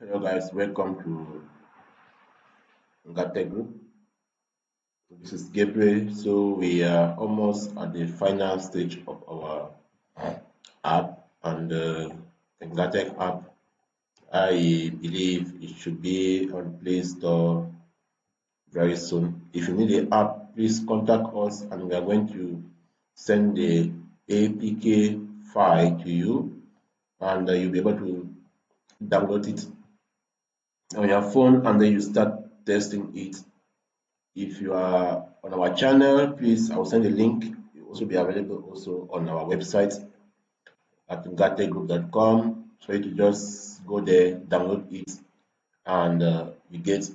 Hello guys, welcome to Ngahtech Group. This is Gabriel. So we are almost at the final stage of our app and the Ngahtech app. I believe it should be on Play Store very soon. If you need the app, please contact us and we are going to send the APK file to you and you'll be able to download it on your phone and then you start testing it. If you are on our channel, please, I will send a link. It will also be available also on our website at ngahtechgroup.com. So you can just go there, download it, and you get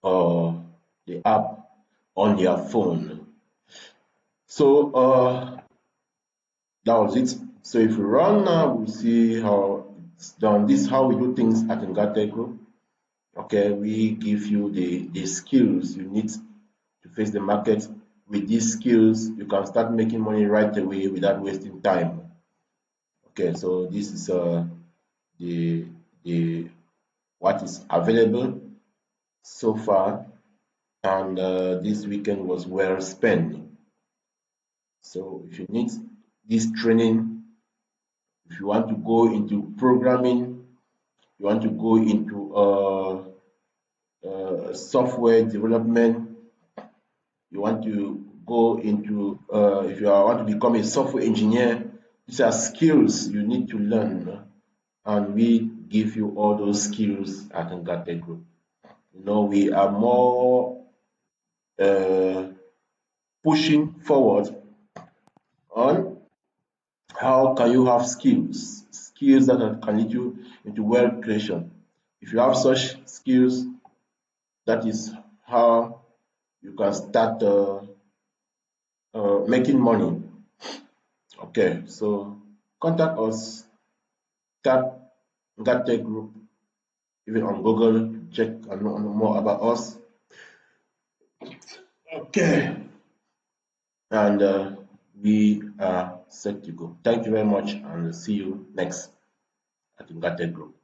the app on your phone. So that was it. So if we run now, we'll see how it's done. This is how we do things at Ngahtech Group. Okay, we give you the skills you need to face the market. With these skills, you can start making money right away without wasting time. Okay, so this is the what is available so far, and this weekend was well spent. So if you need this training, if you want to go into programming, you want to go into software development, you want to go into if you want to become a software engineer, these are skills you need to learn, and we give you all those skills at Ngahtech Group. We are more pushing forward on how can you have skills that can lead you into wealth creation. If you have such skills, that is how you can start making money. Okay, so contact us, tap Ngahtech Group, even on Google, to check and know more about us. Okay, and we are set to go. Thank you very much, and see you next at Ngahtech Group.